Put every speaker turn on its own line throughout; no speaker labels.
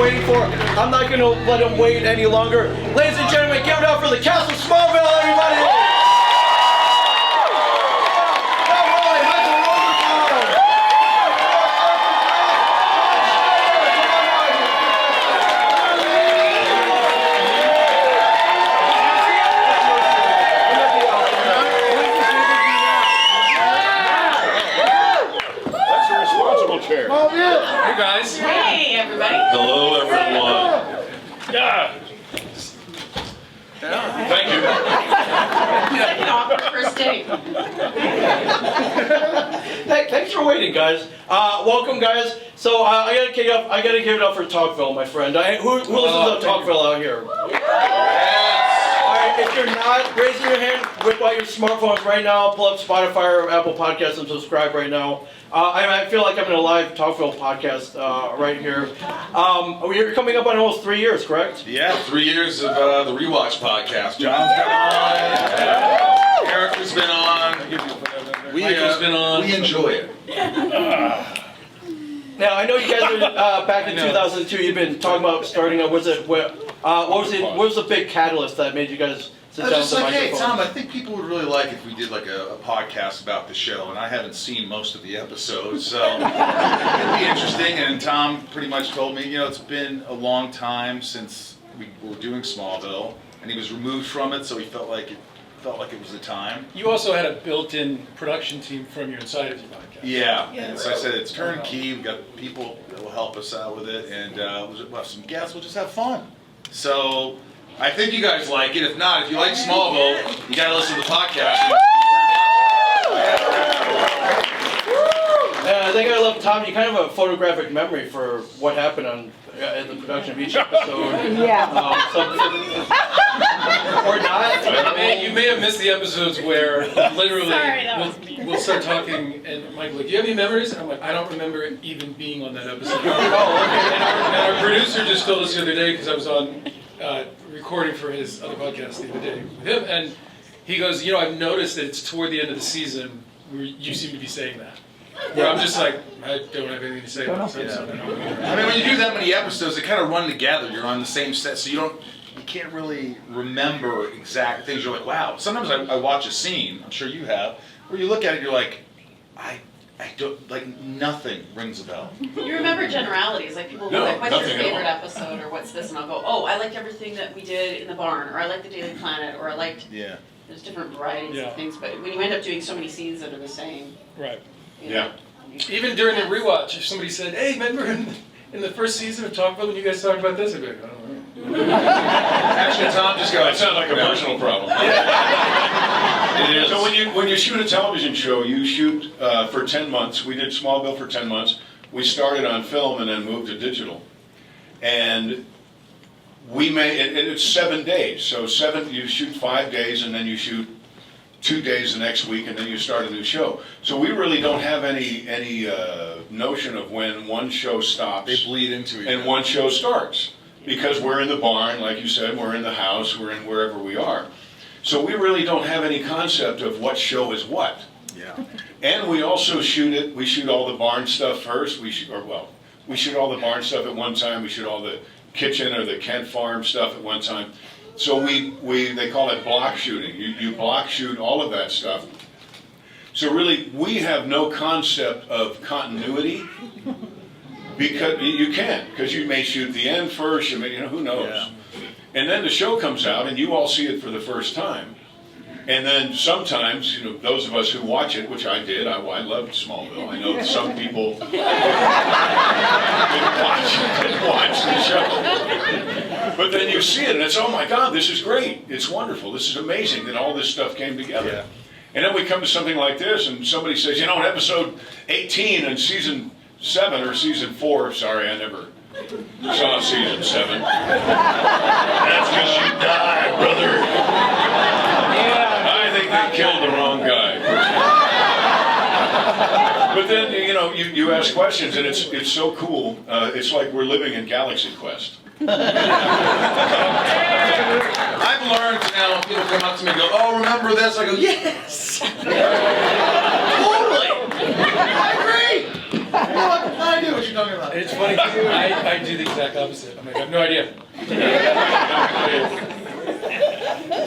waiting for. I'm not going to let them wait any longer. Ladies and gentlemen, give it up for the cast of Smallville, everybody!
Hey guys.
Hey everybody.
Hello everyone.
Yeah.
Thank you.
Second off, first date.
Thanks for waiting, guys. Welcome, guys. So I gotta give it up for Talkville, my friend. Who listens to Talkville out here? All right, if you're not, raise your hand, whip out your smartphones right now, pull up Spotify or Apple Podcasts and subscribe right now. I feel like I'm in a live Talkville podcast right here. We're coming up on almost 3 years, correct?
Yeah, 3 years of the Rewatch podcast. John's been on. Eric has been on. Michael's been on. We enjoy it.
Now I know you guys are back in 2002. You've been talking about starting up. What was the big catalyst that made you guys sit down with the microphone?
Hey Tom, I think people would really like if we did like a podcast about the show, and I haven't seen most of the episodes, so it'd be interesting. And Tom pretty much told me, it's been a long time since we were doing Smallville, and he was removed from it, so he felt like it was the time.
You also had a built-in production team from your Inside of You podcast.
Yeah. And so I said it's turnkey. We've got people that will help us out with it, and we'll have some guests. We'll just have fun. So I think you guys like it. If not, if you like Smallville, you got to listen to the podcast.
I think I love Tom. You kind of have a photographic memory for what happened in the production of each episode.
Yeah.
Or not.
You may have missed the episodes where literally we'll start talking and Michael's like, do you have any memories? And I'm like, I don't remember even being on that episode. And our producer just told us the other day, because I was on recording for his other podcast the other day with him, and he goes, I've noticed that it's toward the end of the season where you seem to be saying that. Where I'm just like, I don't have anything to say about this episode.
I mean, when you do that many episodes, they kind of run together. You're on the same set, so you can't really remember exact things. You're like, wow. Sometimes I watch a scene, I'm sure you have, where you look at it, you're like, I don't, like, nothing rings a bell.
You remember generalities, like people will be like, what's your favorite episode, or what's this, and I'll go, oh, I liked everything that we did in the barn, or I liked the Daily Planet, or I liked, there's different varieties of things, but when you end up doing so many scenes that are the same.
Right.
Yeah.
Even during the rewatch, if somebody said, hey, remember in the first season of Talkville when you guys talked about this? I'd be like, I don't know.
Actually, Tom, just go.
That sounds like a personal problem.
It is.
So when you shoot a television show, you shoot for 10 months. We did Smallville for 10 months. We started on film and then moved to digital. And and it's 7 days. So you shoot 5 days and then you shoot 2 days the next week, and then you start a new show. So we really don't have any notion of when one show stops.
They bleed into each other.
And one show starts. Because we're in the barn, like you said, we're in the house, we're in wherever we are. So we really don't have any concept of what show is what.
Yeah.
And we also we shoot all the barn stuff first. We shoot all the barn stuff at one time. We shoot all the kitchen or the Kent farm stuff at one time. So they call it block shooting. You block shoot all of that stuff. So really, we have no concept of continuity, because you can't, because you may shoot the end first. Who knows? Yeah. And then the show comes out, and you all see it for the first time. And then sometimes, those of us who watch it, which I did, I loved Smallville. I know some people didn't watch the show. But then you see it, and it's, oh my God, this is great. It's wonderful. This is amazing that all this stuff came together.
Yeah.
And then we come to something like this, and somebody says, in episode 18 in season 7 or season 4, sorry, I never saw season 7. That's because you died, brother. I think they killed the wrong guy. But then, you ask questions, and it's so cool. It's like we're living in Galaxy Quest.
I've learned now when people come up to me and go, oh, remember this? I go, yes! Totally! I agree! I have no idea what you're talking about.
It's funny, I do the exact opposite. I'm like, I have no idea.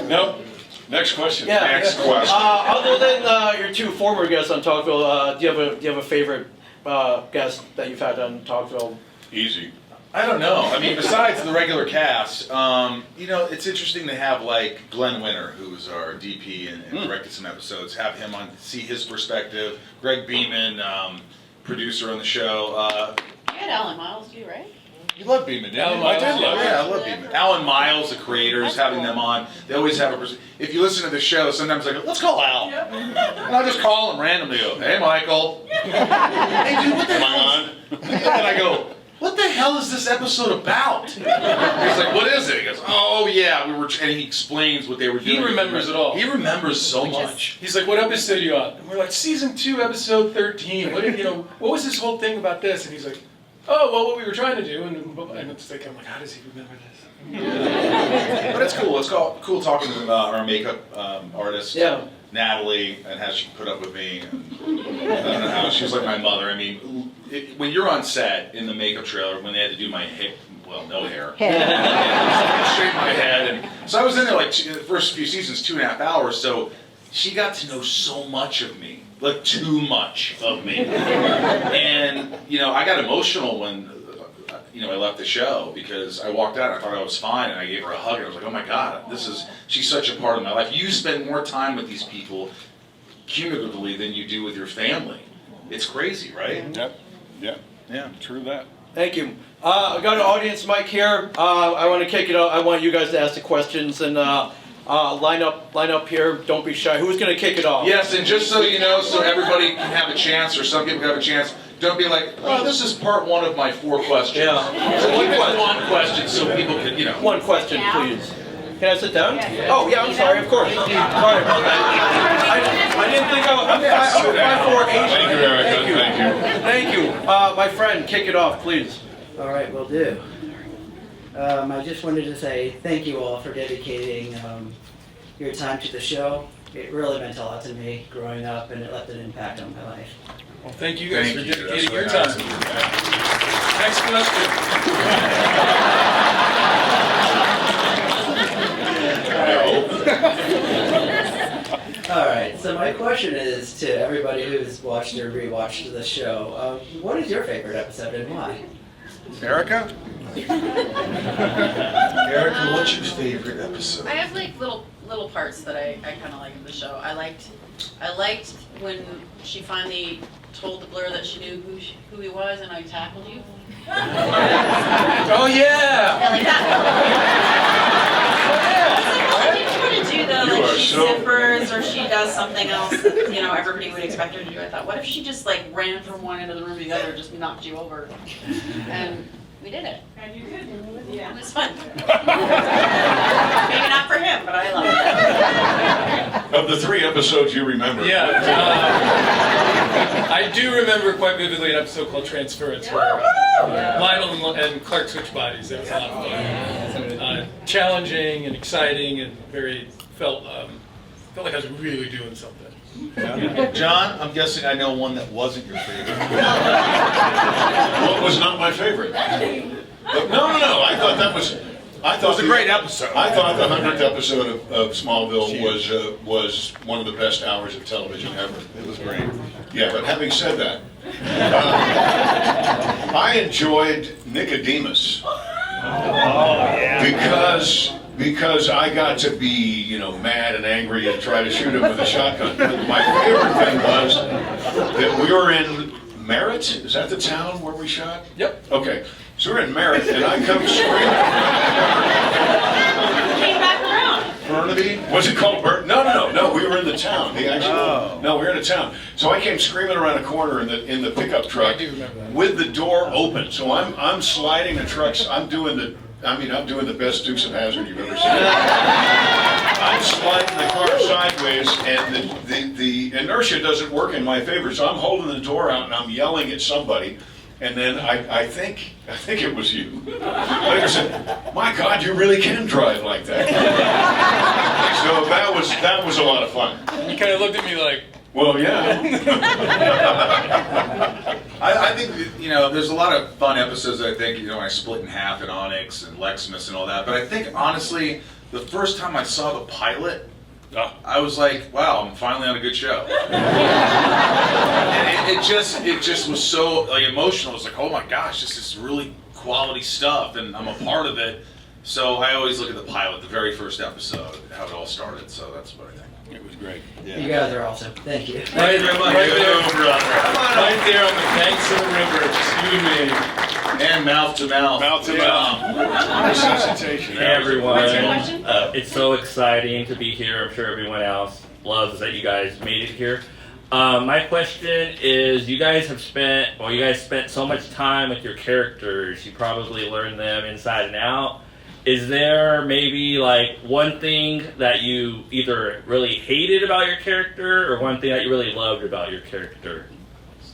Nope. Next question.
Yeah.
Next question.
Other than your two former guests on Talkville, do you have a favorite guest that you've had on Talkville?
Easy.
I don't know. I mean, besides the regular cast, it's interesting to have like Glenn Winter, who's our DP and directed some episodes, have him on, see his perspective. Greg Beeman, producer on the show.
You had Alan Miles too, right?
You love Beeman, didn't
Alan
you?
Miles,
I did love
yeah.
Yeah, I love Beeman. Alan Miles, the creators, having them on. They always have a. If you listen to the show, sometimes I go, "Let's call Al," and I'll just call him randomly. Go, "Hey, Michael." Hey, dude, what the hell? And I go, "What the hell is this episode about?" He's like, "What is it?" He goes, "Oh yeah, we were," and he explains what they were doing.
He remembers it all.
He remembers so much.
He's like, what episode are you on? And we're like, season 2, episode 13. What was this whole thing about this? And he's like, oh, well, what we were trying to do. And it's like, I'm like, how does he remember this?
But it's cool. It's cool talking to our makeup artist,
Yeah.
Natalie, and how she put up with me. And I don't know how she was like my mother. I mean, when you're on set in the makeup trailer, when they had to do my hair, well, no hair, straighten my head, and so I was in there like the first few seasons, 2.5 hours. So she got to know so much of me, like too much of me, and I got emotional when. I left the show because I walked out and I thought I was fine and I gave her a hug and I was like, oh my God, she's such a part of my life. You spend more time with these people cumulatively than you do with your family. It's crazy, right?
Yep. Yeah. True that.
Thank you. I got an audience mic here. I want to kick it off. I want you guys to ask the questions and line up here. Don't be shy. Who's going to kick it off?
Yes, and just so you know, so everybody can have a chance, or some people can have a chance, don't be like, oh, this is part 1 of my 4 questions.
Yeah.
So keep it 1 question so people can,
One question, please. Can I sit down? Oh, yeah, I'm sorry, of course. Sorry about that. I didn't think I'm 5'4", Asian. Thank you. My friend, kick it off, please.
All right, will do. I just wanted to say thank you all for dedicating your time to the show. It really meant a lot to me growing up, and it left an impact on my life.
Well, thank you guys for
That's
dedicating
what
your time. Next question.
All right, so my question is to everybody who's watched or rewatched the show, what is your favorite episode and why?
Erica? Erica, what's your favorite episode?
I have like little parts that I kind of like in the show. I liked when she finally told the Blur that she knew who he was and I tackled you.
Oh, yeah!
Yeah, like that. It's like, what do you want to do though? Like she zippers or she does something else that, everybody would expect her to do. I thought, what if she just like ran from one end of the room to the other and just knocked you over? And we did it. And you did. Yeah. It was fun. Maybe not for him, but I loved it.
Of the 3 episodes you remember.
Yeah. I do remember quite vividly an episode called Transference where Lionel and Clark switched bodies. It was a lot of fun. Challenging and exciting and felt like I was really doing something.
Yeah. John, I'm guessing I know one that wasn't your favorite.
What was not my favorite? No. I thought that was.
It was a great episode.
I thought the 100th episode of Smallville was one of the best hours of television ever.
It was great.
Yeah, but having said that, I enjoyed Nicodemus. Because I got to be, mad and angry and try to shoot him with a shotgun. But my favorite thing was that we were in Merritt. Is that the town where we shot?
Yep.
Okay. So we're in Merritt, and I come screaming.
Came back around.
Burnaby?
Was it called Burt? No. We were in the town. No, we were in a town. So I came screaming around a corner in the pickup truck
I do remember that.
with the door open. So I'm sliding the trucks. I'm doing the best Dukes of Hazzard you've ever seen. I'm sliding the car sideways, and the inertia doesn't work in my favor. So I'm holding the door out and I'm yelling at somebody. And then I think it was you. Later said, "My God, you really can drive like that." So that was a lot of fun.
You kind of looked at me like,
Well, yeah.
I think, you know, there's a lot of fun episodes I think, you know, when I split in half at Onyx and Lexmas and all that, but I think, honestly, the first time I saw the pilot, I was like, wow, I'm finally on a good show. And it just was so, like, emotional. It was like, oh my gosh, this is really quality stuff, and I'm a part of it. So I always look at the pilot, the very first episode, how it all started, so that's what I think.
It was great.
You guys are awesome. Thank you.
Thank you very much.
Right there.
Brother.
Right there on the banks of the river, just you and me.
And mouth to mouth.
Mouth to mouth. Resuscitation.
Hey everyone,
What's your question?
it's so exciting to be here. I'm sure everyone else loves that you guys made it here. My question is, you guys spent so much time with your characters, you probably learned them inside and out. Is there maybe like one thing that you either really hated about your character or one thing that you really loved about your character?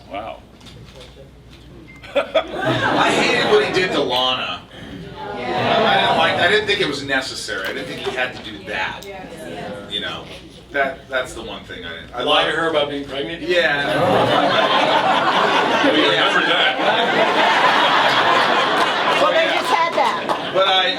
Wow.
I hated what he did to Lana. I didn't think it was necessary. I didn't think he had to do that. You know, that's the one thing I didn't.
I lied to her about being pregnant?
Yeah.
We remember that.
Well, they just had that.
But I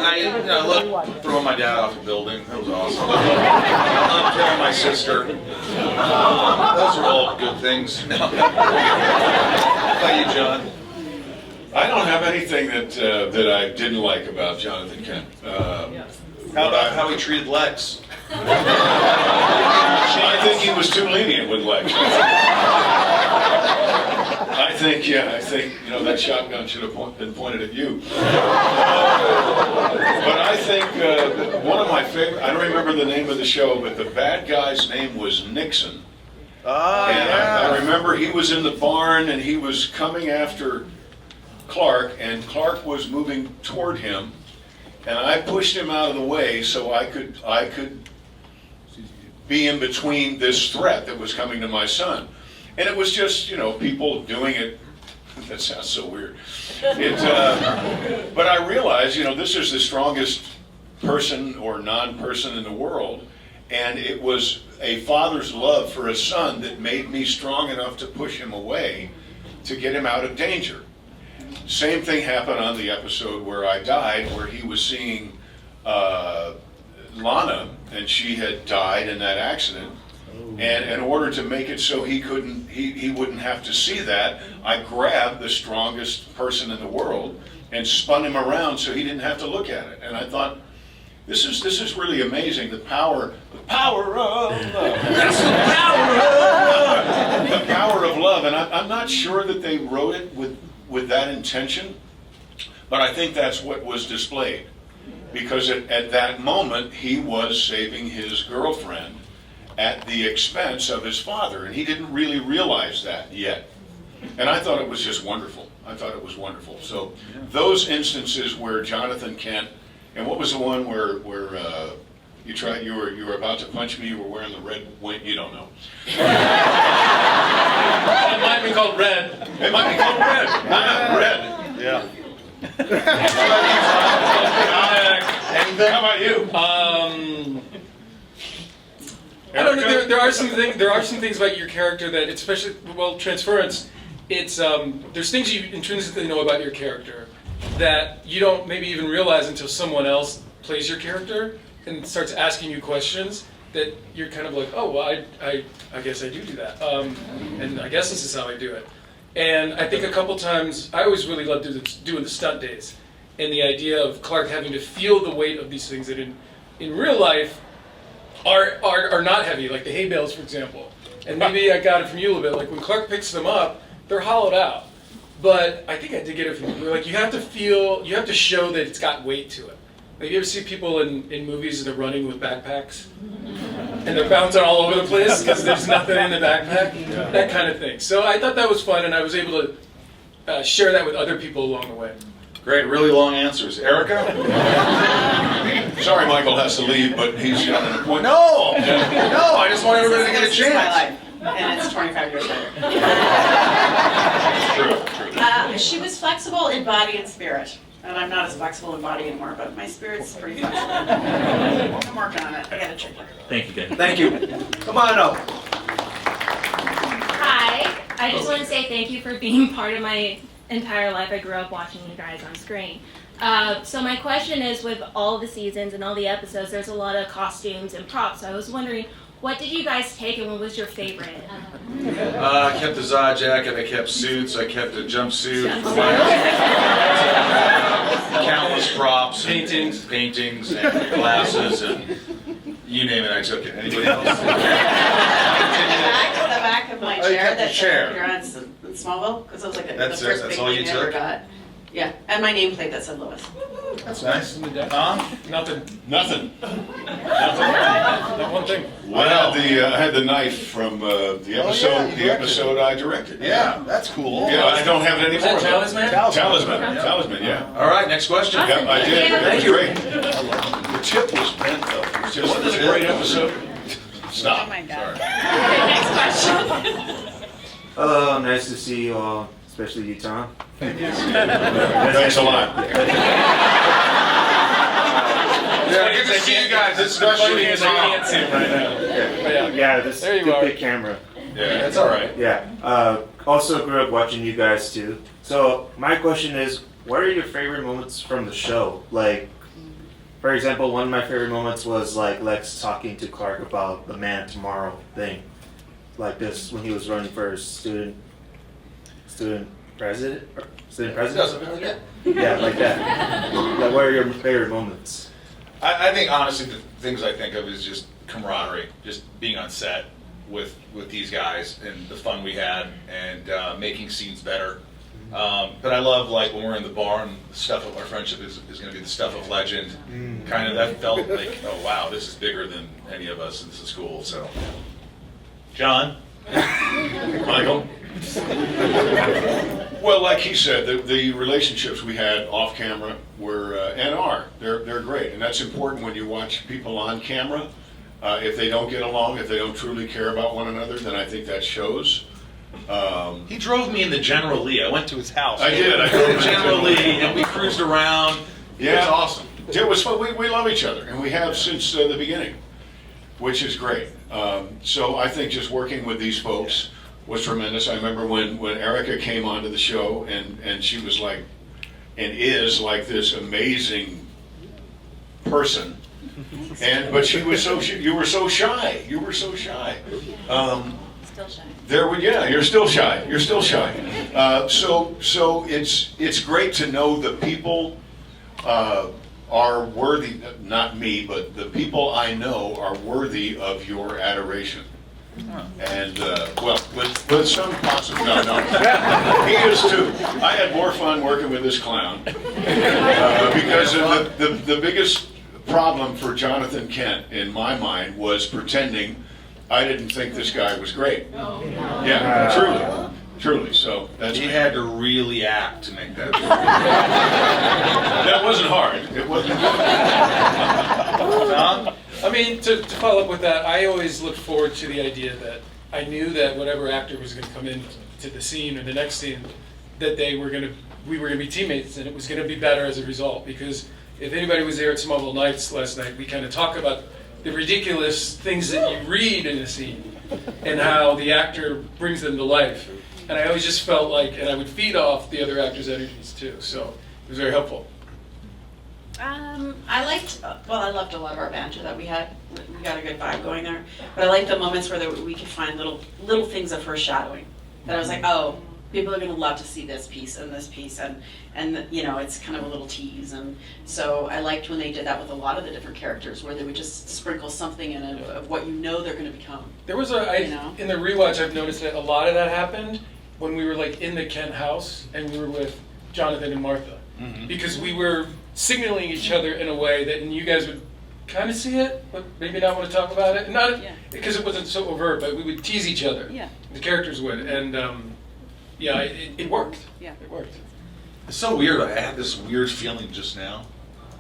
loved throwing my dad off a building. That was awesome. I loved killing my sister. Those are all good things. How about you, John?
I don't have anything that I didn't like about Jonathan Kent.
How about how he treated Lex?
I think he was too lenient with Lex. I think, you know, that shotgun should have been pointed at you. But I think one of my favorite, I don't remember the name of the show, but the bad guy's name was Nixon. And I remember he was in the barn and he was coming after Clark, and Clark was moving toward him, and I pushed him out of the way so I could be in between this threat that was coming to my son. And it was just, you know, people doing it. That sounds so weird. But I realized, you know, this is the strongest person or non-person in the world, and it was a father's love for a son that made me strong enough to push him away to get him out of danger. Same thing happened on the episode where I died, where he was seeing Lana, and she had died in that accident. And in order to make it so he wouldn't have to see that, I grabbed the strongest person in the world and spun him around so he didn't have to look at it. And I thought, this is really amazing. The power of love. That's the power of love. The power of love. And I'm not sure that they wrote it with that intention, but I think that's what was displayed. Because at that moment, he was saving his girlfriend at the expense of his father, and he didn't really realize that yet. And I thought it was just wonderful. I thought it was wonderful. So those instances where Jonathan Kent, and what was the one where you were about to punch me, you were wearing the red wing, you don't know.
It might be called Red.
It might be called red. Red.
Yeah.
How about you?
I don't know. There are some things about your character that, especially transference. It's there's things you intrinsically know about your character that you don't maybe even realize until someone else plays your character and starts asking you questions that you're kind of like, oh well, I guess I do that, and I guess this is how I do it. And I think a couple times I always really loved doing the stunt days, and the idea of Clark having to feel the weight of these things that in real life are not heavy, like the hay bales, for example. And maybe I got it from you a little bit. Like when Clark picks them up, they're hollowed out. But I think I did get it from you. Like you have to show that it's got weight to it. Like you ever see people in movies that are running with backpacks? And they're bouncing all over the place because there's nothing in the backpack? That kind of thing. So I thought that was fun, and I was able to share that with other people along the way.
Great, really long answers. Erica?
Sorry, Michael has to leave, but he's got an appointment.
No, I just want everybody to get a
This is my
chance.
life, and it's 25 years later.
True.
She was flexible in body and spirit. And I'm not as flexible in body anymore, but my spirit's pretty flexible. I'm working on it. I gotta check it.
Thank you, guys.
Thank you. Come on up.
I just want to say thank you for being part of my entire life. I grew up watching you guys on screen. So my question is, with all the seasons and all the episodes, there's a lot of costumes and props. So I was wondering, what did you guys take and what was your favorite?
I kept the Zod jacket, I kept suits, I kept a jumpsuit, countless props, paintings, and glasses, and you name it, I took it. Anybody else?
I got the back of my
Oh, you
chair
kept the
that
chair.
said Durance in Smallville, because it was like the
That's it?
first
That's
big
all you
thing I ever
took?
got. Yeah, and my nameplate that said Lois.
That's nice. Huh?
Nothing.
Nothing.
Not one thing.
I had the knife from the episode I directed.
Yeah, that's cool.
Yeah, I don't have it
Was
anymore.
that Talisman?
Talisman, yeah.
All right, next question.
Yep, I did.
Thank
That was great. The tip was bent though. It was just-
Wasn't it a great episode?
Stop.
Oh my God.
Sorry.
Next question.
Hello, nice to see you all, especially you, Tom.
Thanks a lot.
Yeah, good to see you guys, especially
I can't see him right now. But yeah.
Yeah, this
There you
stupid
are.
camera.
Yeah, that's all right.
Yeah. Also grew up watching you guys too. So my question is, what are your favorite moments from the show? Like, for example, one of my favorite moments was like Lex talking to Clark about the Man Tomorrow thing, like this when he was running for student president. Yeah, like that. Like, what are your favorite moments?
I think honestly the things I think of is just camaraderie, just being on set with these guys and the fun we had and making scenes better. But I love like when we're in the barn, the stuff of our friendship is going to be the stuff of legend. Kind of that felt like, oh wow, this is bigger than any of us and this is cool. So, John,
Michael? Well, like he said, the relationships we had off camera were and are they're great, and that's important when you watch people on camera. If they don't get along, if they don't truly care about one another, then I think that shows.
he drove me in the General Lee. I went to his house.
I did. I
drove the General Lee and we cruised around.
Yeah.
It was awesome.
It was fun. We love each other, and we have since the beginning, which is great. So I think just working with these folks was tremendous. I remember when Erica came onto the show, and she was like, and is like this amazing person, but she was you were so shy. You were so shy.
Still shy.
You're still shy. You're still shy. So it's great to know that people are worthy. Not me, but the people I know are worthy of your adoration. And well, with some possibility, no, he is too. I had more fun working with this clown because the biggest problem for Jonathan Kent in my mind was pretending I didn't think this guy was great. Yeah, truly. So that's
He
me.
had to really act to make that.
That wasn't hard. It wasn't.
John?
I mean, to follow up with that, I always looked forward to the idea that I knew that whatever actor was going to come in to the scene or the next scene, that we were going to be teammates, and it was going to be better as a result. Because if anybody was there at Smallville Nights last night, we kind of talk about the ridiculous things that you read in a scene and how the actor brings them to life. And I always just felt like, and I would feed off the other actors' energies too. So it was very helpful.
I loved a lot of our banter that we had. We got a good vibe going there. But I liked the moments where we could find little things of foreshadowing. That I was like, oh, people are going to love to see this piece and this piece, and you know, it's kind of a little tease. And so I liked when they did that with a lot of the different characters, where they would just sprinkle something in it of what you know they're going to become.
There was
You know?
in the rewatch, I've noticed that a lot of that happened when we were like in the Kent house and we were with Jonathan and Martha, because we were signaling each other in a way that, and you guys would kind of see it, but maybe not want to talk about it. Not because it wasn't so overt, but we would tease each other.
Yeah.
The characters would, and it worked.
Yeah.
It worked.
It's so weird. I had this weird feeling just now.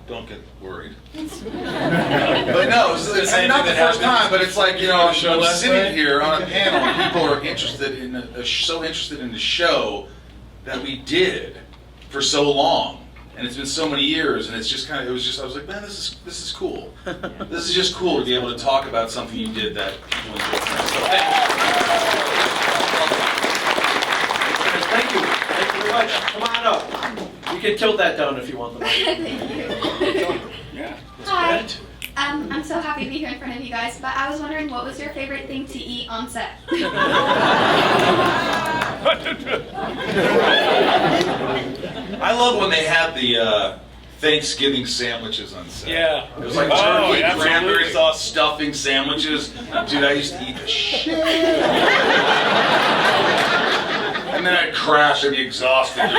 Don't get worried. But no, it's
same
not
thing
the
that
first
happened
time. But it's like, you know,
show
I'm
last
sitting
night.
here on a panel and people are interested in so interested in the show that we did for so long, and it's been so many years, and it's just kind of I was like, man, this is cool. This is just cool to be able to talk about something you did that people enjoy. So thank you.
Come on up. You can tilt that down if you want the mic.
Thank you. Hi. I'm so happy to be here in front of you guys, but I was wondering what was your favorite thing to eat on set?
I love when they had the Thanksgiving sandwiches on set.
Yeah.
It was like turkey, cranberry sauce, stuffing sandwiches. Dude, I used to eat the shit. And then I'd crash and be exhausted. Get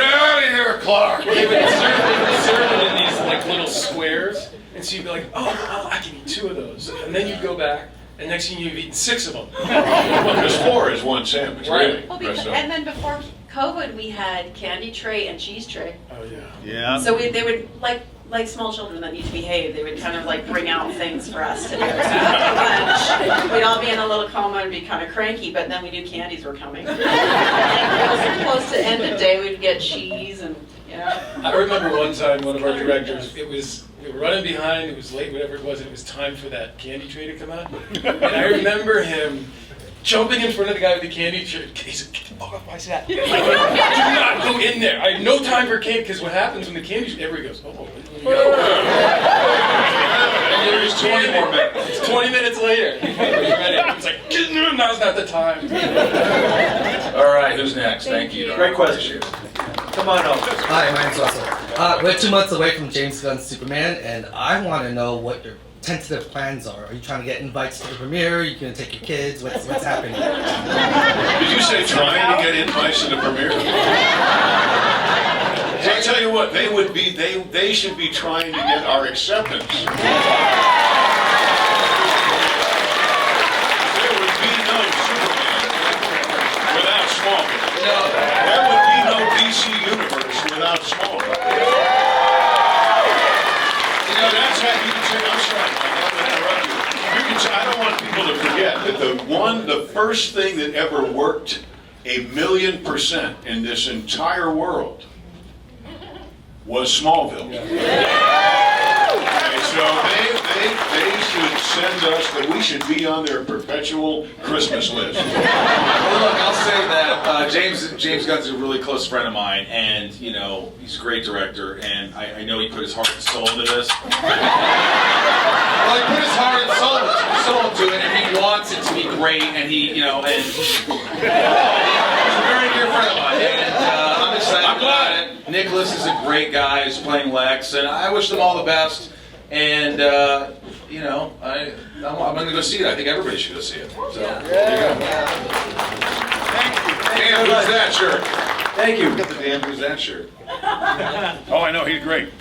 out of here, Clark!
They would serve it in these like little squares, and so you'd be like, oh, I can eat 2 of those. And then you'd go back, and next thing you've eaten 6 of them.
There's 4 is one sandwich, really.
Well, and then before COVID, we had candy tray and cheese tray.
Oh, yeah.
Yeah.
So they would, like small children that need to behave, they would kind of like bring out things for us to do. So after lunch, we'd all be in a little coma and be kind of cranky, but then we knew candies were coming. And it was close to end of day, we'd get cheese and,
I remember one time one of our directors, we were running behind, it was late, whatever it was, and it was time for that candy tray to come out. And I remember him jumping in front of the guy with the candy tray. He said, oh, why is that? Do not go in there. I have no time for candy, because what happens when the candy, everybody goes, oh, and there's 20 more minutes. It's 20 minutes later. It's like, now's not the time.
All right, who's next? Thank you.
Great question. Come on up.
Hi, my name's Russell. We're 2 months away from James Gunn's Superman, and I want to know what your tentative plans are. Are you trying to get invites to the premiere? Are you going to take your kids? What's happening?
Did you say trying to get invites to the premiere? I tell you what, they should be trying to get our acceptance. There would be no Superman without Smallville. There would be no DC Universe without Smallville. That's how you can say, I'm sorry, Mike, I'm going to interrupt you. You can say, I don't want people to forget that the first thing that ever worked 1,000,000% in this entire world was Smallville. Okay, so they should send us that we should be on their perpetual Christmas list.
Well, look, I'll say that James Gunn's a really close friend of mine, and he's a great director, and I know he put his heart and soul into this. Well, he put his heart and soul into it, and he wants it to be great, and he's a very dear friend of mine, and I'm excited about it. Nicholas is a great guy who's playing Lex, and I wish them all the best. And I'm going to go see it. I think everybody should go see it. So, there you go. Dan, who's that shirt?
Thank you.
Get the Dan, who's that shirt?
Oh, I know, he's great.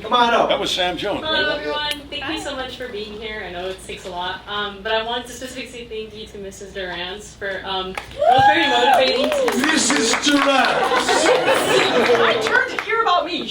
Come on up.
That was Sam Jones.
Hello everyone, thank you so much for being here. I know it takes a lot, but I want to specifically say thank you to Mrs. Durance for, it was very motivating to
Mrs. Durance!
I turned to hear about me.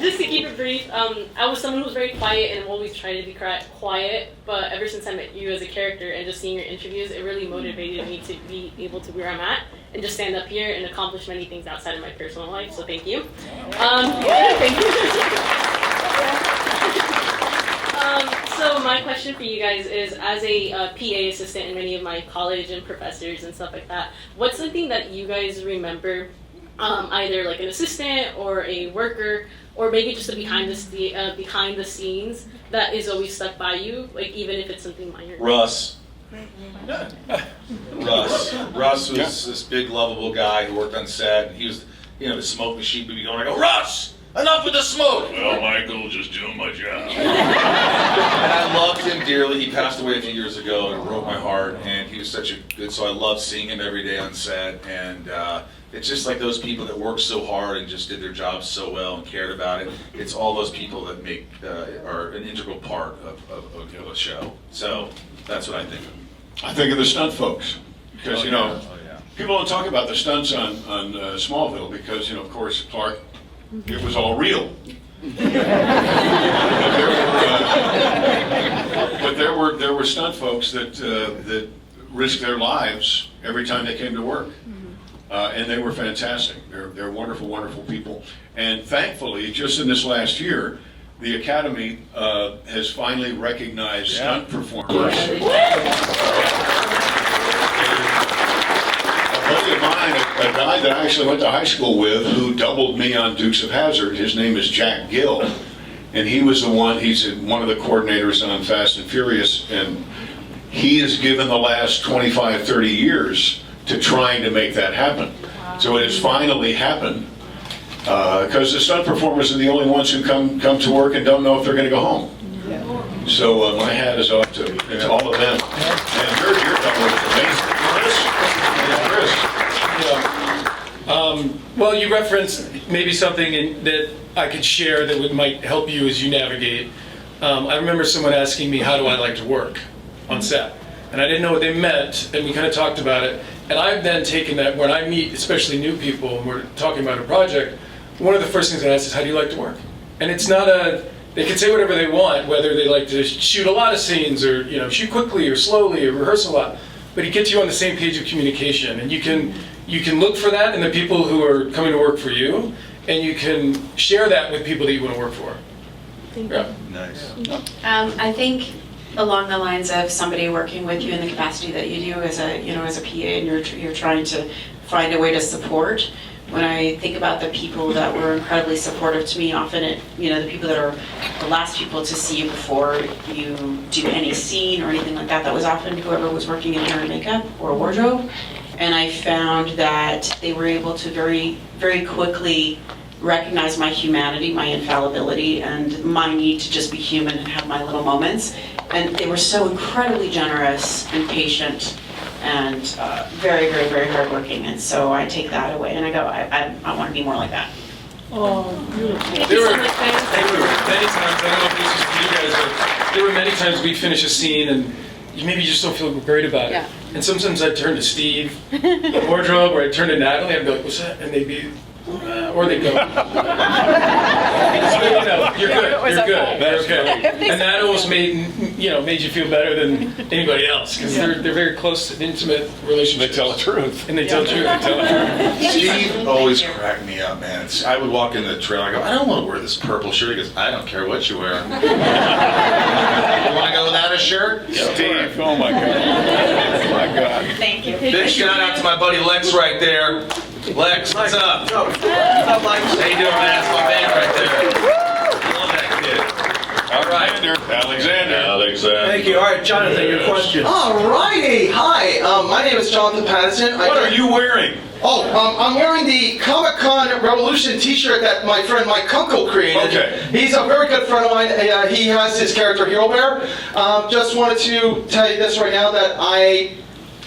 Just to keep it brief, I was someone who was very quiet and always tried to be quiet, but ever since I met you as a character and just seeing your interviews, it really motivated me to be able to where I'm at and just stand up here and accomplish many things outside of my personal life, so thank you. Thank you. So my question for you guys is, as a PA assistant in many of my college and professors and stuff like that, what's something that you guys remember, either like an assistant or a worker, or maybe just a behind the scenes that is always stuck by you, like even if it's something minor?
Russ was this big, lovable guy who worked on set, and he was, the smoke machine would be going, I go, Russ, enough with the smoke!
Well, Michael, just doing my job.
And I loved him dearly. He passed away a few years ago, and it broke my heart, and he was such a good, so I loved seeing him every day on set, and it's just like those people that worked so hard and just did their jobs so well and cared about it. It's all those people that are an integral part of a show. So that's what I think of.
I think of the stunt folks, because, people don't talk about the stunts on Smallville because, of course, Clark, it was all real. But there were stunt folks that risked their lives every time they came to work. And they were fantastic. They're wonderful, wonderful people. And thankfully, just in this last year, the Academy has finally recognized stunt performers. guy that I actually went to high school with who doubled me on Dukes of Hazzard. His name is Jack Gill. And he was the one, he's one of the coordinators on Fast and Furious. And he has given the last 25, 30 years to trying to make that happen. So it has finally happened. Because the stunt performers are the only ones who come to work and don't know if they're going to go home. So my hat is off to all of them. And your double is amazing. Chris?
Well, you referenced maybe something that I could share that might help you as you navigate. I remember someone asking me, how do I like to work on set? And I didn't know what they meant, and we kind of talked about it. And I've then taken that when I meet, especially new people, and we're talking about a project, one of the first things I ask is, how do you like to work? And it's not they can say whatever they want, whether they like to shoot a lot of scenes or shoot quickly or slowly or rehearse a lot. But it gets you on the same page of communication, and you can look for that in the people who are coming to work for you, and you can share that with people that you want to work for. Yeah.
Nice.
I think along the lines of somebody working with you in the capacity that you do as a PA, and you're trying to find a way to support. When I think about the people that were incredibly supportive to me, often the people that are the last people to see you before you do any scene or anything like that, that was often whoever was working in hair and makeup or wardrobe. And I found that they were able to very, very quickly recognize my humanity, my infallibility, and my need to just be human and have my little moments. And they were so incredibly generous and patient and very, very, very hardworking. And so I take that away and I go, I want to be more like that.
Oh, beautiful. There were many times, I don't know if this is for you guys, but there were many times we'd finish a scene and maybe you just don't feel great about it.
Yeah.
And sometimes I'd turn to Steve, the wardrobe, or I'd turn to Natalie, I'd be like, what's that? And they'd be, or they'd go, you're good, you're good, you're okay. And that almost made you feel better than anybody else, because they're very close and intimate relationships.
They tell the truth.
And they tell the truth.
Steve always cracked me up, man. I would walk in the trailer, I go, I don't want to wear this purple shirt. He goes, I don't care what you wear. You want to go without a shirt?
Steve, oh my God. Oh my God.
Thank you.
Big shout out to my buddy Lex right there. Lex, what's up? How you doing, man? That's my man right there. Love that kid.
All right, Alexander.
Thank you. All right, Jonathan, your question.
Alrighty, hi. My name is Jonathan Patterson.
What are you wearing?
I'm wearing the Comic-Con Revolution t-shirt that my friend Mike Kunkel created.
Okay.
He's a very good friend of mine. He has his character Hero Bear. Just wanted to tell you this right now that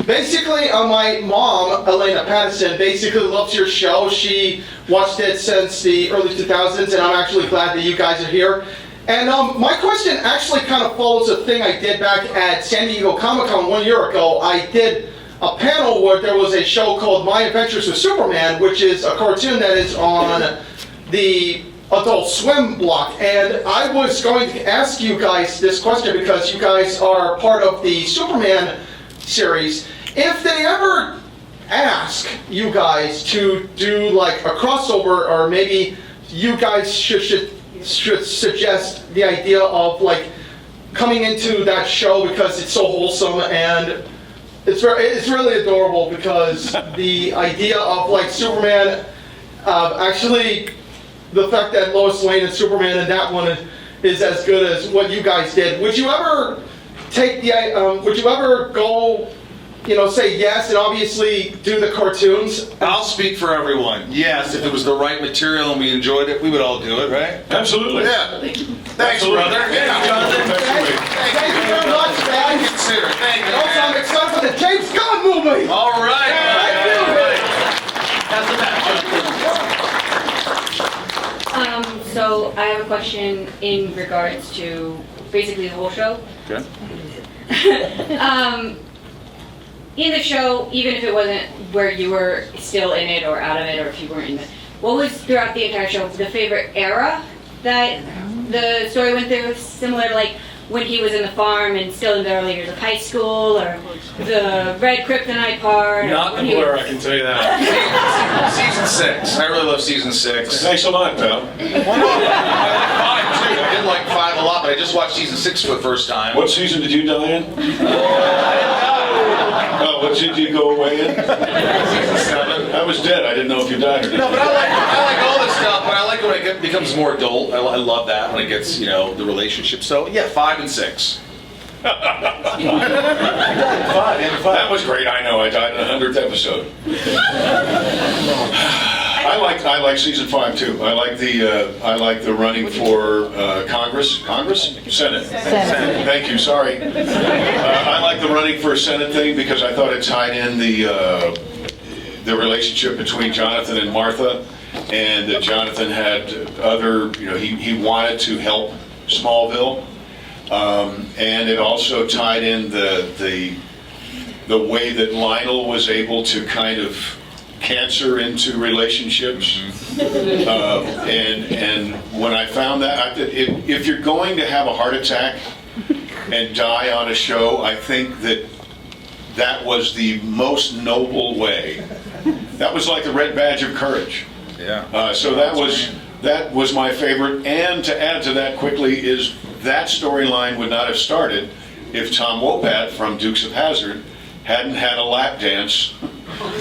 basically, my mom, Elena Patterson, basically loves your show. She watched it since the early 2000s, and I'm actually glad that you guys are here. And my question actually kind of follows a thing I did back at San Diego Comic-Con 1 year ago. I did a panel where there was a show called My Adventures with Superman, which is a cartoon that is on the Adult Swim block. And I was going to ask you guys this question because you guys are part of the Superman series. If they ever ask you guys to do like a crossover, or maybe you guys should suggest the idea of like coming into that show because it's so wholesome and it's really adorable, because the idea of like Superman, actually the fact that Lois Lane and Superman in that one is as good as what you guys did. Would you ever would you ever go, say yes and obviously do the cartoons?
I'll speak for everyone. Yes, if it was the right material and we enjoyed it, we would all do it, right?
Absolutely.
Yeah. Thanks, brother.
Yeah, Jonathan. Thank you very much, man.
Consider it. Thank you.
Also, I'm excited for the James Gunn movie.
All right.
Thank you.
That's the match, Jonathan.
So I have a question in regards to basically the whole show.
Okay.
In the show, even if it wasn't where you were still in it or out of it, or if you weren't in it, what was throughout the entire show the favorite era that the story went through? Similar to like when he was in the farm and still in the early years of high school, or the Red Kryptonite part?
Not the Blur, I can tell you that.
Season 6. I really love season 6.
Thanks a lot, pal.
I did like 5 a lot, but I just watched season 6 for the first time.
What season did you die in? Oh, What did you go away in?
Season 7.
I was dead. I didn't know if you died or not.
No, but I like all this stuff, but I like when it becomes more adult. I love that when it gets, the relationship. So, yeah, 5 and 6.
5. That was great. I know. I died in the 100th episode. I like season 5 too. I like the running for Congress, Senate. Thank you. Sorry. I like the running for Senate thing because I thought it tied in the relationship between Jonathan and Martha, and that Jonathan had other. He wanted to help Smallville, and it also tied in the way that Lionel was able to kind of cancer into relationships, and when I found that, if you're going to have a heart attack and die on a show, I think that was the most noble way. That was like the red badge of courage.
Yeah.
So that was my favorite. And to add to that quickly is that storyline would not have started if Tom Wopat from Dukes of Hazzard hadn't had a lap dance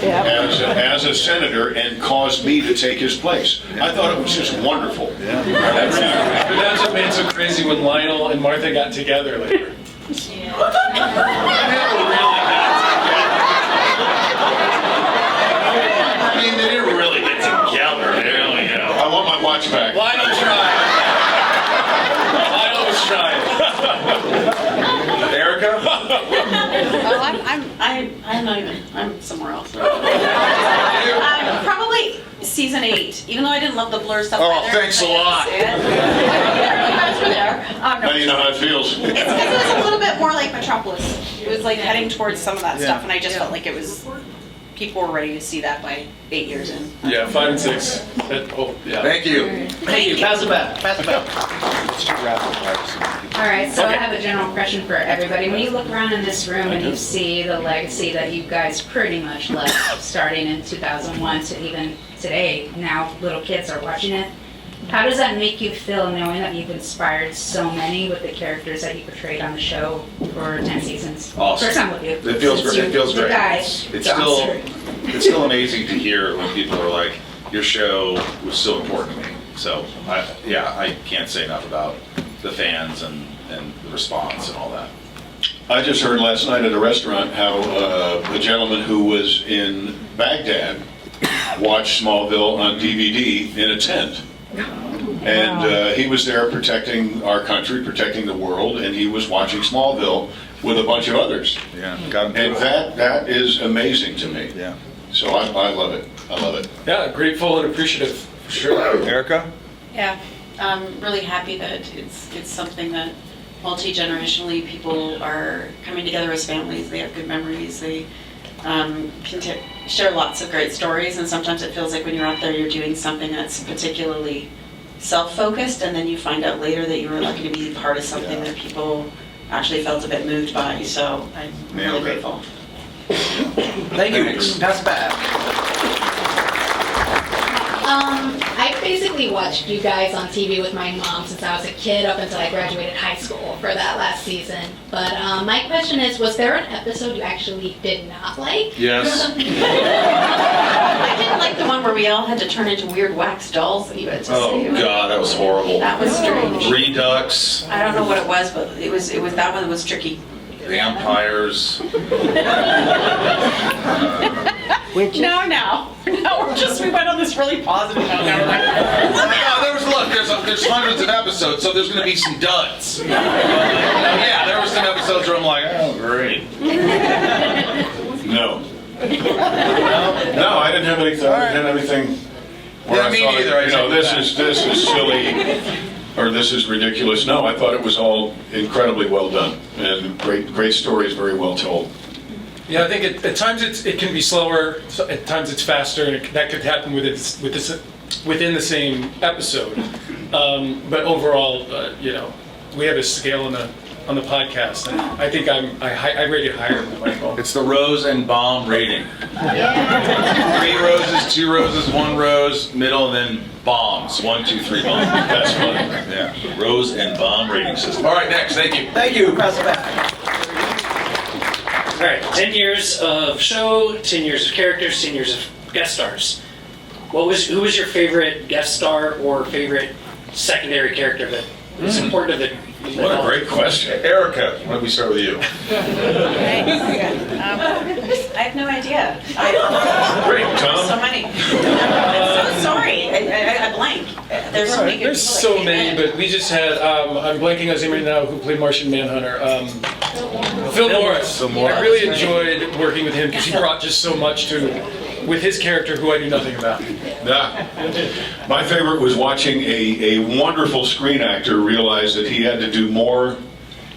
as a senator and caused me to take his place. I thought it was just wonderful.
But that's what made it so crazy when Lionel and Martha got together later.
I mean, they didn't really get together.
I want my watch back.
Lionel tried. Lionel was trying. Erica?
I'm not even. I'm somewhere else. Probably season 8. Even though I didn't love the blur stuff.
Oh, thanks a lot.
You guys were there.
Now you know how it feels.
It's because it was a little bit more like Metropolis. It was like heading towards some of that stuff, and I just felt like it was. People were ready to see that by 8 years in.
Yeah, 5 and 6.
Thank you.
Thank you. Pass it back.
All right, so I have a general question for everybody. When you look around in this room and you see the legacy that you guys pretty much left, starting in 2001 to even today, now little kids are watching it. How does that make you feel knowing that you've inspired so many with the characters that you portrayed on the show for 10 seasons?
Awesome.
First time with you.
It feels great. It feels great.
It's
still amazing to hear when people are like, your show was so important to me. So, I can't say enough about the fans and the response and all that.
I just heard last night at a restaurant how the gentleman who was in Baghdad watched Smallville on DVD in a tent. And he was there protecting our country, protecting the world, and he was watching Smallville with a bunch of others.
Yeah, got him.
And that is amazing to me.
Yeah.
So I love it. I love it.
Yeah, grateful and appreciative, for sure.
Erica?
Yeah, I'm really happy that it's something that multi-generationally people are coming together as families. They have good memories. They can share lots of great stories, and sometimes it feels like when you're out there you're doing something that's particularly self-focused, and then you find out later that you were lucky to be part of something that people actually felt a bit moved by. So I'm really grateful.
Thank you. Pass it back.
I basically watched you guys on TV with my mom since I was a kid up until I graduated high school for that last season. But my question is, was there an episode you actually did not like?
Yes.
I didn't like the one where we all had to turn into weird wax dolls that you had to
Oh
save.
God, that was horrible.
That was strange.
Redux.
I don't know what it was, but it was that one that was tricky.
Vampires.
No, we went on this really positive note. Now we're like,
there's hundreds of episodes, so there's going to be some duds. Yeah, there were some episodes where I'm like, oh, great.
No, I didn't have anything. I didn't have anything. Where
Me
thought,
neither.
this is silly, or this is ridiculous. No, I thought it was all incredibly well done and great stories, very well told.
Yeah, I think at times it can be slower, at times it's faster, and that could happen within the same episode. But overall, we have a scale on the podcast, and I think I rate it higher than Michael.
It's the rose and bomb rating. 3 roses, 2 roses, 1 rose, middle, and then bombs. 1, 2, 3 bombs.
That's funny.
Yeah, rose and bomb rating system. All right, next. Thank you.
Thank you. Pass it back.
All right, 10 years of show, 10 years of characters, 10 years of guest stars. Who was your favorite guest star or favorite secondary character that was important to the?
What a great question.
Erica, why don't we start with you?
I have no idea.
Great, Tom.
So many. I'm so sorry. I blank. There's so many good
There's
people
so
that came
many,
in.
but we just had, I'm blanking on his name right now, who played Martian Manhunter. Phil Morris. I really enjoyed working with him because he brought just so much with his character who I knew nothing about.
Yeah. My favorite was watching a wonderful screen actor realize that he had to do more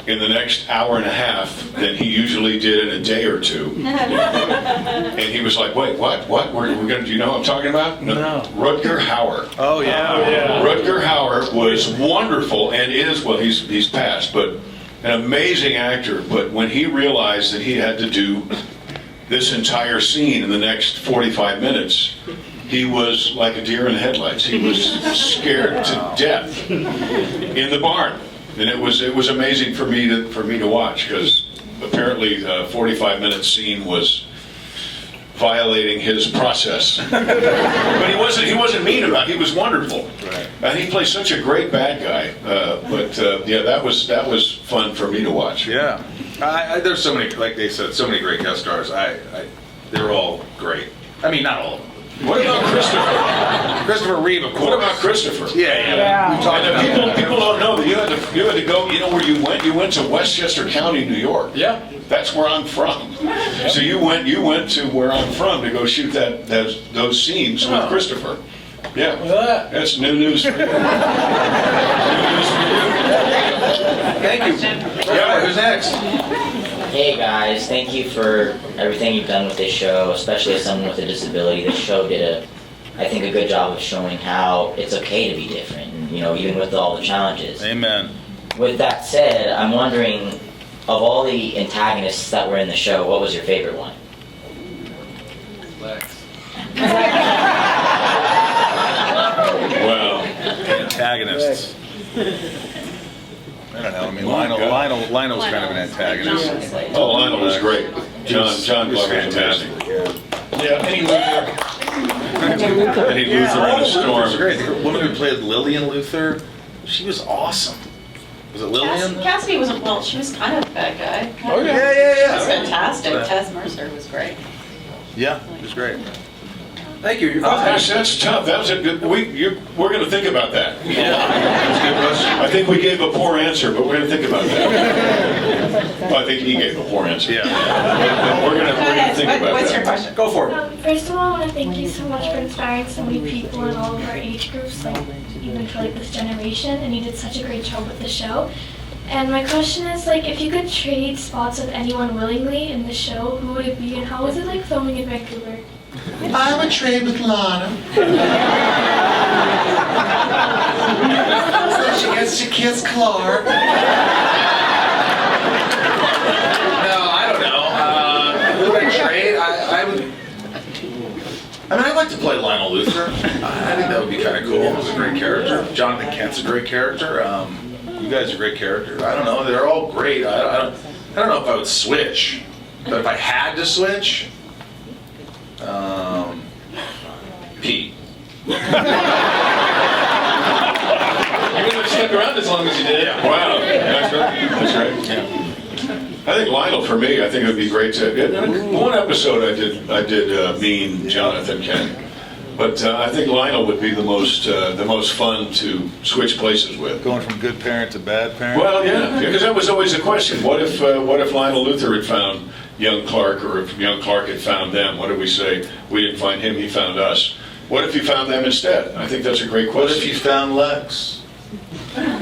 in the next hour and a half than he usually did in a day or two. And he was like, wait, what? We're gonna, do you know what I'm talking about? No. Rutger Hauer.
Oh, yeah.
Rutger Hauer was wonderful and is, well, he's passed, but an amazing actor. But when he realized that he had to do this entire scene in the next 45 minutes, he was like a deer in the headlights. He was scared to death in the barn, and it was amazing for me to watch, because apparently a 45-minute scene was violating his process. But he wasn't mean about it. He was wonderful, right. And he plays such a great bad guy. Yeah, that was fun for me to watch.
Yeah. There's so many, like they said, so many great guest stars. They're all great. I mean, not all of them.
What about Christopher?
Christopher Reeve, of course.
What about Christopher?
Yeah. We've talked about
people don't know that you had to go. You know where you went? You went to Westchester County, New York.
Yeah.
That's where I'm from. So you went to where I'm from to go shoot those scenes with Christopher. Yeah. That's new news for you. New news for you.
Thank you. Yeah, who's next?
Hey guys, thank you for everything you've done with this show, especially as someone with a disability. This show did I think a good job of showing how it's okay to be different, and, even with all the challenges.
Amen.
With that said, I'm wondering, of all the antagonists that were in the show, what was your favorite one?
Lex.
Well,
antagonists. I don't know. I mean, Lionel's kind of an antagonist.
Oh, Lionel was great. John
was
fantastic.
Yeah, any Luthor.
Any Luthor in a storm.
Was great. The woman who played Lillian Luthor, she was awesome. Was it Lillian?
Cassidy wasn't, well, she was kind of a bad guy.
Oh, yeah.
She was fantastic. Tess Mercer was great.
Yeah, it was great.
Thank you.
That's tough. That was a good. We're going to think about that.
Yeah.
I think we gave a poor answer, but we're going to think about that. Well, I think he gave a poor answer.
Yeah.
But we're going to think about that.
What's your question?
Go for it.
First of all, I want to thank you so much for inspiring so many people in all of our age groups, even for this generation, and you did such a great job with the show. And my question is, if you could trade spots with anyone willingly in the show, who would it be, and how was it like filming in Vancouver?
I would trade with Lana. So she gets to kiss Clark.
No, I don't know. Who would I trade? I mean, I'd like to play Lionel Luthor. I think that would be kind of cool. It was a great character. Jonathan Kent's a great character. You guys are great characters. I don't know. They're all great. I don't know if I would switch. But if I had to switch, Pete.
You wouldn't have stuck around as long as you did.
Yeah. Wow. That's right. Yeah. I think Lionel, for me, I think it would be great to. One episode I did mean Jonathan Kent, but I think Lionel would be the most fun to switch places with.
Going from good parent to bad parent.
Well, yeah, because that was always the question. What if Lionel Luthor had found young Clark, or if young Clark had found them? What did we say? We didn't find him; he found us. What if you found them instead? I think that's a great question.
What if you found Lex? Parent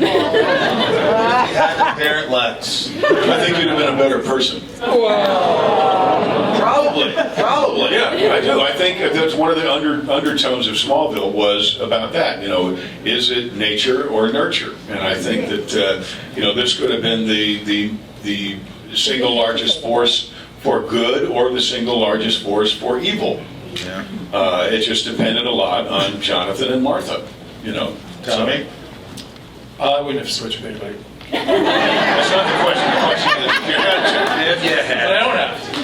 Lex.
I think you'd have been a better person.
Probably.
Yeah, I do. I think that's one of the undertones of Smallville was about that. Is it nature or nurture? And I think that this could have been the single largest force for good or the single largest force for evil.
Yeah.
It just depended a lot on Jonathan and Martha.
Tommy?
I wouldn't have switched with anybody.
That's not the question. The question is if you had to.
If you had.
But I don't have to.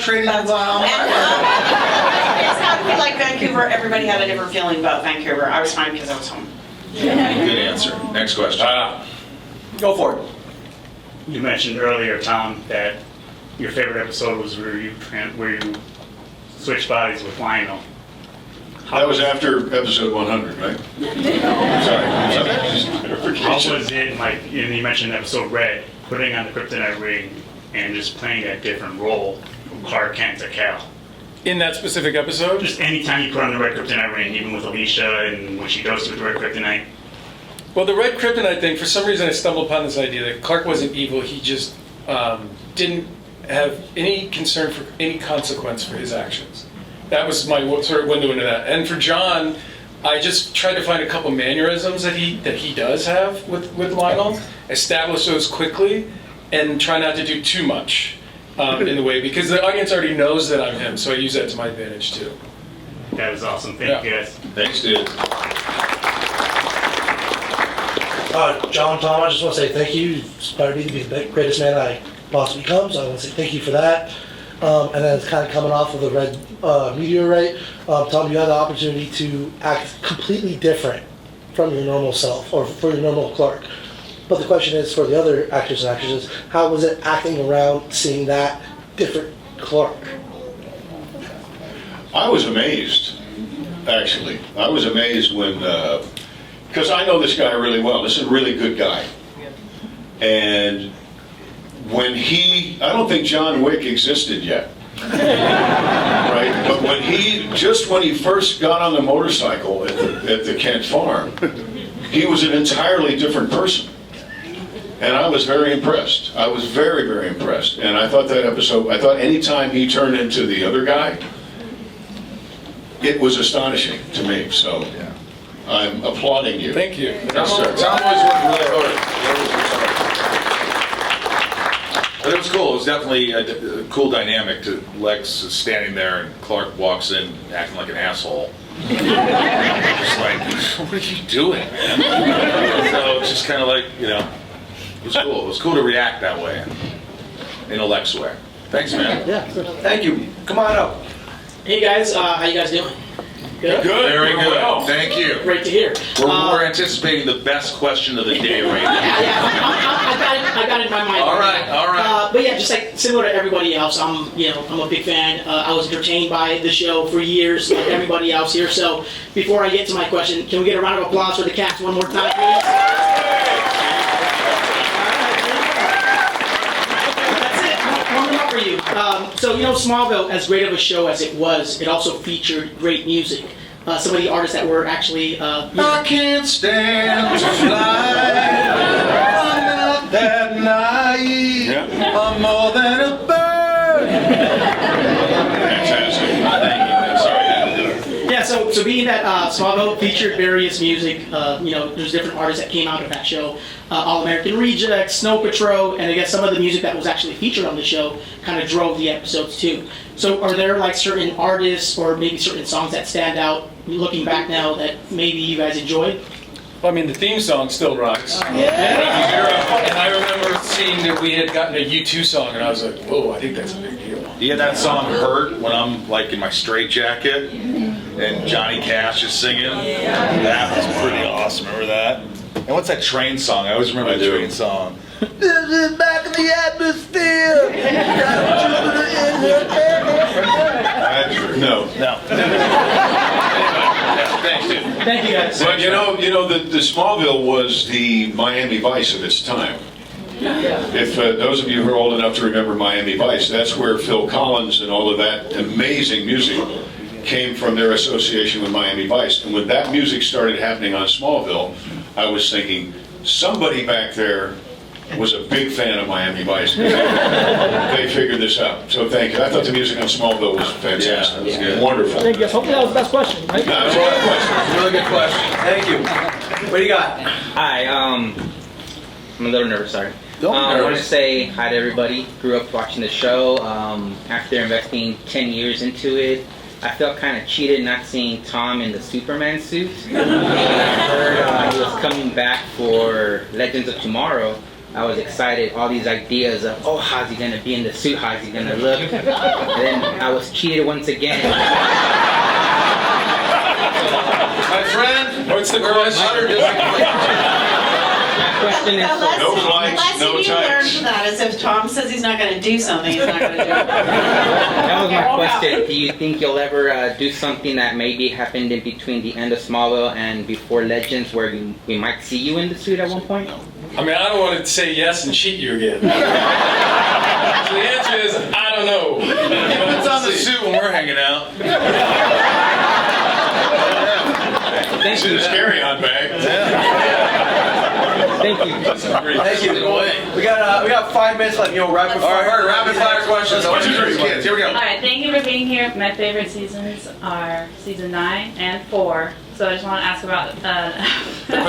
trading with Lyle.
It's how we like Vancouver. Everybody had a different feeling about Vancouver. I was fine because I was home.
Good answer. Next question.
Go for it.
You mentioned earlier, Tom, that your favorite episode was where you switched bodies with Lionel.
That was after episode 100, right? Sorry.
How was it, like, you mentioned episode Red, putting on the kryptonite ring and just playing a different role from Clark Kent to Cal?
In that specific episode?
Just anytime you put on the red kryptonite ring, even with Alicia and when she goes to the red kryptonite.
Well, the red kryptonite thing, for some reason I stumbled upon this idea that Clark wasn't evil, he just didn't have any concern for any consequence for his actions. That was my sort of window into that. And for John, I just tried to find a couple mannerisms that he does have with Lionel, establish those quickly, and try not to do too much in the way, because the audience already knows that I'm him, so I use that to my advantage too.
That was awesome. Thank you guys.
Thanks, dude.
John, Tom, I just want to say thank you. You inspired me to be the greatest man I possibly become, so I want to say thank you for that. And then it's kind of coming off of the red meteorite. Tom, you had the opportunity to act completely different from your normal self, or for your normal Clark. But the question is, for the other actors and actresses, how was it acting around seeing that different Clark?
I was amazed, actually. I was amazed when, because I know this guy really well. This is a really good guy. And when I don't think John Wick existed yet. Right? But when he first got on the motorcycle at the Kent farm, he was an entirely different person. And I was very impressed. I was very, very impressed. And I thought anytime he turned into the other guy, it was astonishing to me. So I'm applauding you.
Thank you.
Tom always worked really hard. But it was cool. It was definitely a cool dynamic to Lex standing there and Clark walks in acting like an asshole. Just like, what are you doing, man? So it's just kind of like, it was cool. It was cool to react that way in a Lex way. Thanks, man.
Yeah. Thank you. Come on up.
Hey guys, how you guys doing? Good?
Very good. Thank you.
Great to hear.
We're anticipating the best question of the day right now.
I got it in my mind.
All right.
But yeah, just like similar to everybody else, I'm a big fan. I was entertained by the show for years, like everybody else here. So before I get to my question, can we get a round of applause for the cast one more time, please? For you. So Smallville, as great of a show as it was, it also featured great music. Some of the artists that were actually
I can't stand to fly. I'm not that naive. I'm more than a bird. Fantastic.
Thank you. Sorry.
Yeah, so being that Smallville featured various music, there's different artists that came out of that show. All American Rejects, Snow Patrol, and I guess some of the music that was actually featured on the show kind of drove the episodes too. So are there like certain artists or maybe certain songs that stand out looking back now that maybe you guys enjoyed?
Well, I mean, the theme song still rocks. And I remember seeing that we had gotten a U2 song, and I was like, whoa, I think that's a big deal.
You get that song Hurt when I'm like in my straitjacket and Johnny Cash is singing? That was pretty awesome. Remember that? And what's that train song? I always remember the train song.
This is back in the atmosphere.
No.
Thanks, dude.
Thank you guys.
But the Smallville was the Miami Vice of its time. If those of you who are old enough to remember Miami Vice, that's where Phil Collins and all of that amazing music came from, their association with Miami Vice. And when that music started happening on Smallville, I was thinking, somebody back there was a big fan of Miami Vice. They figured this out. So thank you. I thought the music on Smallville was fantastic.
Yeah, that was good.
Wonderful.
Thank you. Hopefully that was the best question, right?
That was a lot of questions.
Really good question.
Thank you. What do you got?
Hi, I'm a little nervous, sorry. I want to say hi to everybody. Grew up watching the show. After investing 10 years into it, I felt kind of cheated not seeing Tom in the Superman suit. And I heard he was coming back for Legends of Tomorrow. I was excited, all these ideas of, oh, how's he gonna be in the suit, how's he gonna look? And then I was cheated once again.
My friend,
what's the question?
My question is,
No flights, no
Lesson you learned
tights.
from that is if Tom says he's not going to do something, he's not going to do it.
that was my question. Do you think you'll ever do something that maybe happened in between the end of Smallville and before Legends where we might see you in the suit at one point?
I mean, I don't want to say yes and cheat you again. So the answer is, I don't know.
It's on the suit when we're hanging out.
It's in his carry-on bag.
Thank you.
Thank you. We got 5 minutes left. Rapid fire.
All right, rapid fire questions.
Let's do it.
Kids, here we go.
All right, thank you for being here. My favorite seasons are season 9 and 4. So I just want to ask about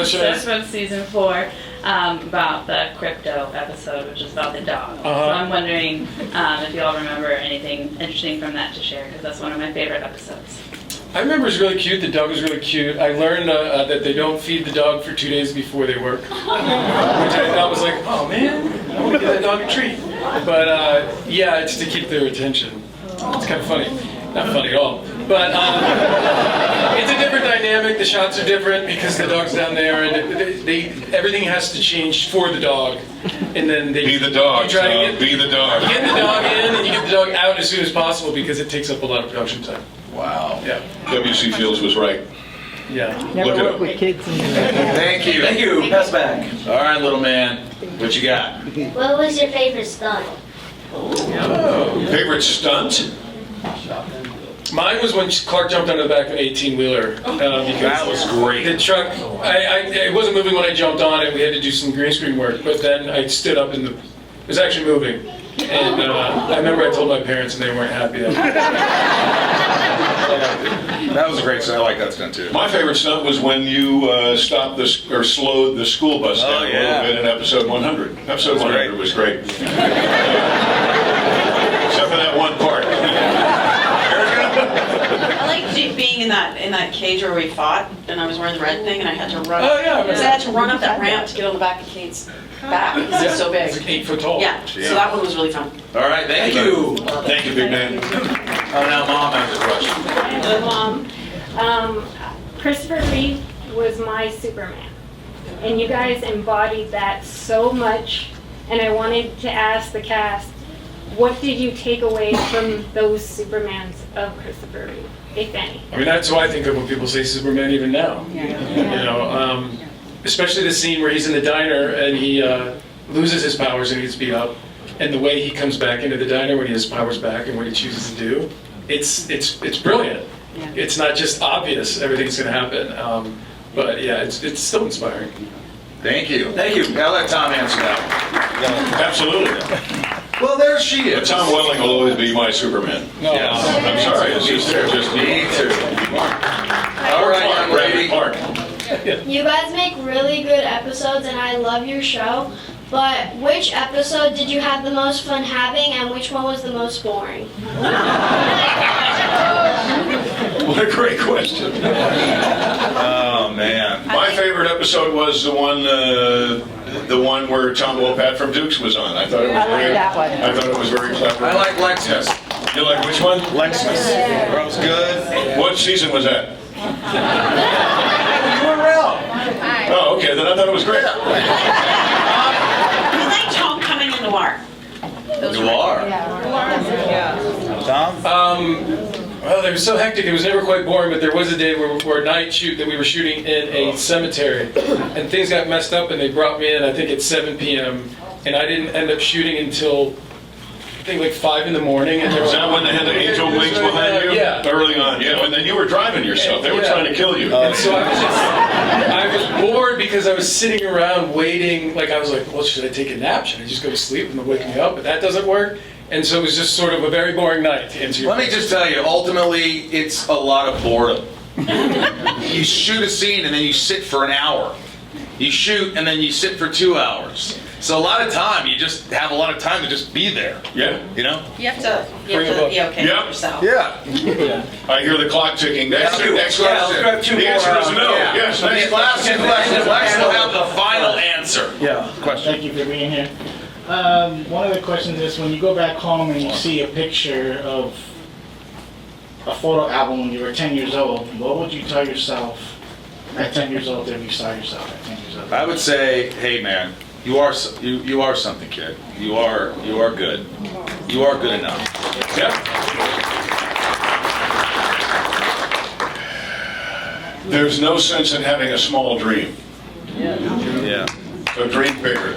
just from season 4 about the crypto episode, which is about the dog. So I'm wondering if you all remember anything interesting from that to share, because that's one of my favorite episodes.
I remember it was really cute. The dog was really cute. I learned that they don't feed the dog for 2 days before they work, which I thought was like, oh man, I want to give that dog a treat. But yeah, it's to keep their attention. It's kind of funny. Not funny at all. But it's a different dynamic. The shots are different because the dog's down there, and everything has to change for the dog. And then they
Be the dog,
you try to
so be the dog.
You get the dog in, and you get the dog out as soon as possible because it takes up a lot of production time.
Wow.
Yeah.
W.C. Fields was right.
Yeah.
Look it up.
with kids.
Thank you.
Thank you. Pass back.
All right, little man. What you got?
What was your favorite stunt?
Favorite stunt?
Mine was when Clark jumped onto the back of an 18-wheeler. Because
That was great.
The truck, it wasn't moving when I jumped on it. We had to do some green screen work. But then I stood up and it was actually moving. And I remember I told my parents and they weren't happy.
That was a great stunt. I like that stunt too.
My favorite stunt was when you stopped or slowed the school bus down a little bit in episode 100. Episode 100 was great. Except for that one part.
I like being in that cage where we fought, and I was wearing the red thing, and I had to run.
Oh, yeah.
Because I had to run up that ramp to get on the back of Kate's back because it's so big.
It's like 8 foot tall.
Yeah. So that one was really fun.
All right, thank you.
Thank you, big man.
Oh, now Mom has a question.
Mom, Christopher Reeve was my Superman, and you guys embodied that so much. And I wanted to ask the cast, what did you take away from those Supermans of Christopher Reeve, if any?
I mean, that's what I think of when people say Superman even now. You know, especially the scene where he's in the diner and he loses his powers and he gets beat up, and the way he comes back into the diner when he has powers back and what he chooses to do, it's brilliant. Yeah. It's not just obvious everything's going to happen, but yeah, it's still inspiring.
Thank you. Thank you. I'll let Tom answer that.
Absolutely.
Well, there she is.
Tom Welling will always be my Superman.
No.
Yes.
I'm sorry. It's just
Me too. All right, young lady.
You guys make really good episodes and I love your show, but which episode did you have the most fun having and which one was the most boring?
What a great question.
Oh, man.
My favorite episode was the one where Tom Wopat from Dukes was on. I thought it was very, I thought it was very clever.
I like Lexus.
You like which one?
Lexus. That was good.
What season was that?
You were around.
Oh, okay. Then I thought it was great.
I like Tom coming in noir.
Noir. Tom?
Well, it was so hectic, it was never quite boring, but there was a day where a night shoot that we were shooting in a cemetery, and things got messed up, and they brought me in, I think at 7 p.m., and I didn't end up shooting until, I think, like 5 in the morning. And
Was that when they had the angel wings behind you?
Yeah.
Early on, yeah. And then you were driving yourself. They were trying to kill you.
And so I was bored because I was sitting around waiting, like I was like, well, should I take a nap? Should I just go to sleep and they'll wake me up? But that doesn't work. And so it was just sort of a very boring night to answer your
Let me just tell you, ultimately, it's a lot of boredom. You shoot a scene and then you sit for an hour. You shoot and then you sit for 2 hours. So a lot of time, you just have a lot of time to just be there.
Yeah.
You know?
You have to be okay with
Yep.
yourself.
Yeah.
I hear the clock ticking. Next question.
Let's grab two
The
more.
answer is no.
Yeah.
Yes, next
Last two questions. Lex will have the final answer.
Yeah.
Question.
Thank you for being here. One of the questions is when you go back home and you see a picture of a photo album when you were 10 years old, what would you tell yourself at 10 years old if you saw yourself at 10 years old?
I would say, hey man, you are something, kid. You are good. You are good enough.
Yep. There's no sense in having a small dream.
Yeah.
So dream bigger.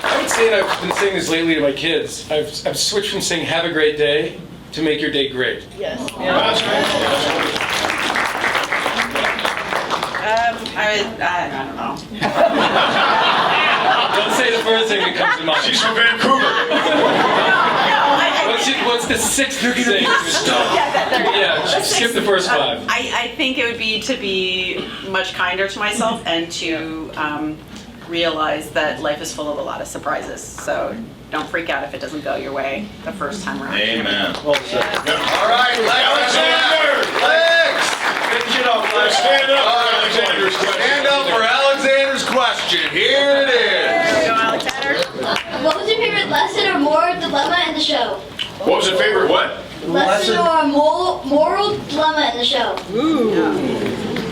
I would say, and I've been saying this lately to my kids, I've switched from saying have a great day to make your day great.
Yes. I don't know.
Don't say the first thing that comes to mind.
She's from Vancouver.
What's the sixth thing? Yeah, skip the first five.
I think it would be to be much kinder to myself and to realize that life is full of a lot of surprises. So don't freak out if it doesn't go your way the first time around.
Amen.
Well said.
All right, Alexander. Lex.
Finish it up, Lex.
Stand up for Alexander's question.
Stand up for Alexander's question. Here it is.
Go, Alexander.
What was your favorite lesson or moral dilemma in the show?
What was your favorite what?
Lesson or moral dilemma in the show?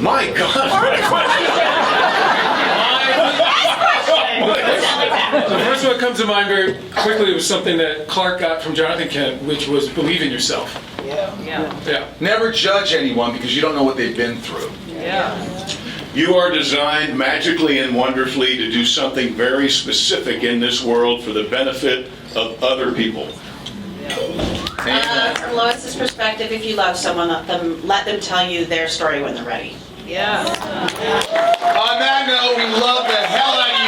My God, what a question.
The first one that comes to mind very quickly was something that Clark got from Jonathan Kent, which was believe in yourself. Yeah.
Never judge anyone because you don't know what they've been through.
You are designed magically and wonderfully to do something very specific in this world for the benefit of other people.
From Lois's perspective, if you love someone, let them tell you their story when they're ready.
On that note, we love the hell out of